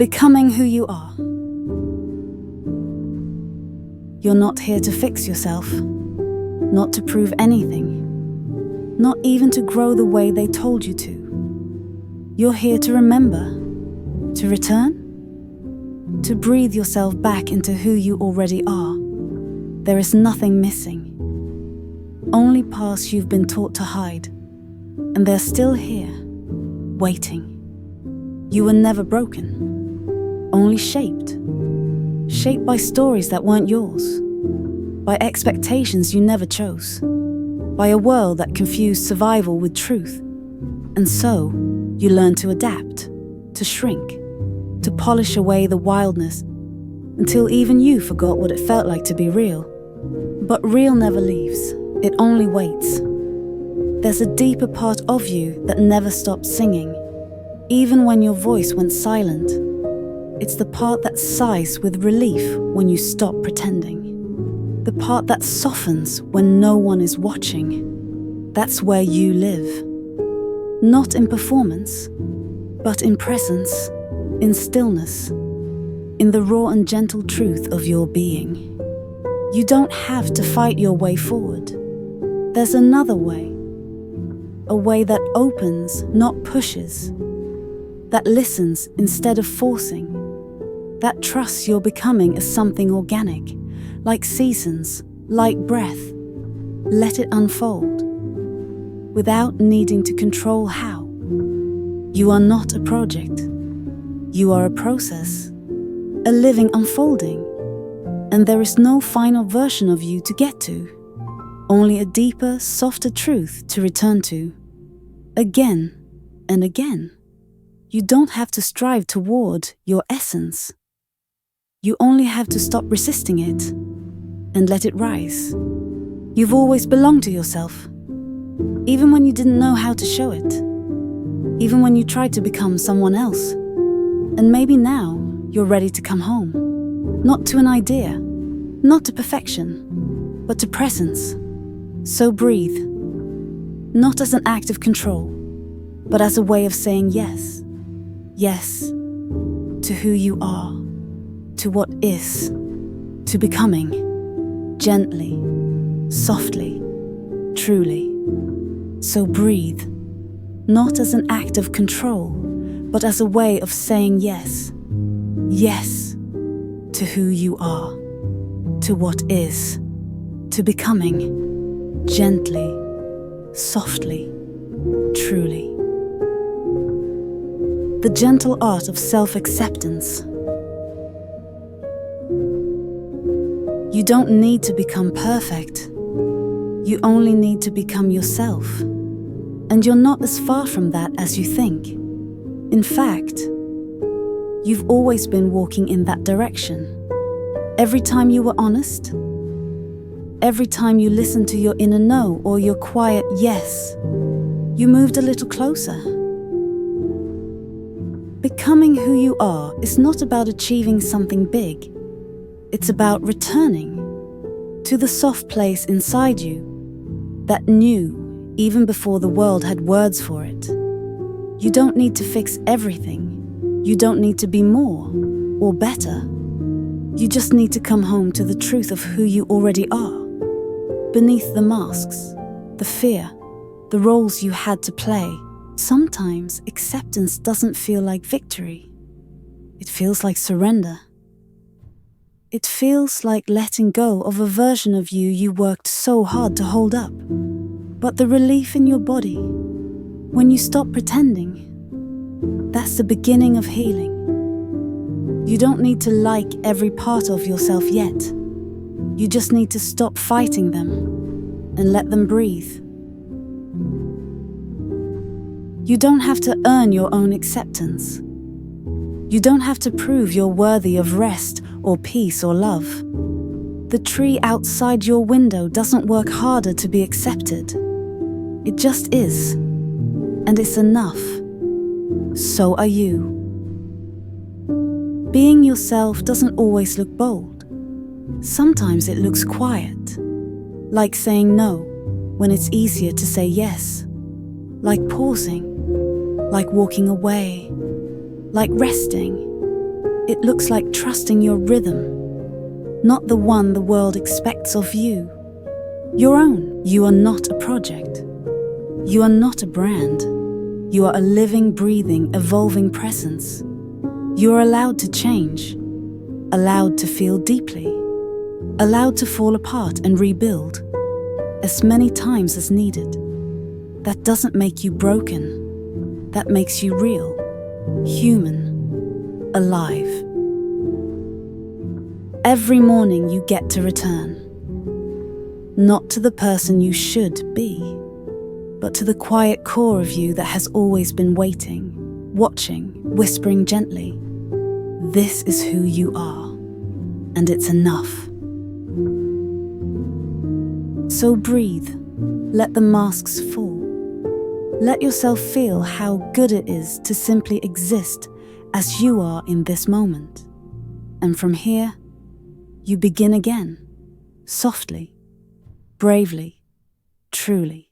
Becoming who you are. You're not here to fix yourself, not to prove anything, not even to grow the way they told you to. You're here to remember, to return, to breathe yourself back into who you already are. There is nothing missing, only paths you've been taught to hide, and they're still here, waiting. You were never broken, only shaped by stories that weren't yours, by expectations you never chose, by a world that confused survival with truth. And so, you learned to adapt, to shrink, to polish away the wildness, until even you forgot what it felt like to be real. But real never leaves, it only waits. There's a deeper part of you that never stopped singing, even when your voice went silent. It's the part that sighs with relief when you stop pretending. The part that softens when no one is watching. That's where you live. Not in performance, but in presence, in stillness, in the raw and gentle truth of your being. You don't have to fight your way forward. There's another way. A way that opens, not pushes. That listens instead of forcing. That trusts your becoming as something organic, like seasons, like breath. Let it unfold, without needing to control how. You are not a project. You are a process, a living unfolding, and there is no final version of you to get to, only a deeper, softer truth to return to, again and again. You don't have to strive toward your essence. You only have to stop resisting it and let it rise. You've always belonged to yourself, even when you didn't know how to show it, even when you tried to become someone else. And maybe now you're ready to come home, not to an idea, not to perfection, but to presence. So breathe, not as an act of control, but as a way of saying yes. Yes, to who you are, to what is, to becoming, gently, softly, truly. So breathe, not as an act of control, but as a way of saying yes. Yes, to who you are, to what is, to becoming, gently, softly, truly. The gentle art of self-acceptance. You don't need to become perfect. You only need to become yourself. And you're not as far from that as you think. In fact, you've always been walking in that direction. Every time you were honest, every time you listened to your inner no or your quiet yes, you moved a little closer. Becoming who you are is not about achieving something big. It's about returning to the soft place inside you that knew even before the world had words for it. You don't need to fix everything. You don't need to be more or better. You just need to come home to the truth of who you already are. Beneath the masks, the fear, the roles you had to play. Sometimes acceptance doesn't feel like victory. It feels like surrender. It feels like letting go of a version of you worked so hard to hold up. But the relief in your body, when you stop pretending, that's the beginning of healing. You don't need to like every part of yourself yet. You just need to stop fighting them and let them breathe. You don't have to earn your own acceptance. You don't have to prove you're worthy of rest or peace or love. The tree outside your window doesn't work harder to be accepted. It just is, and it's enough. So are you. Being yourself doesn't always look bold. Sometimes it looks quiet, like saying no when it's easier to say yes, like pausing, like walking away, like resting, It looks like trusting your rhythm, not the one the world expects of you. Your own. You are not a project. You are not a brand. You are a living, breathing, evolving presence. You are allowed to change, allowed to feel deeply, allowed to fall apart and rebuild as many times as needed. That doesn't make you broken. That makes you real, human, alive. Every morning you get to return, not to the person you should be, but to the quiet core of you that has always been waiting, watching, whispering gently. This is who you are, and it's enough. So breathe, let the masks fall. Let yourself feel how good it is to simply exist as you are in this moment. And from here, you begin again, softly, bravely, truly.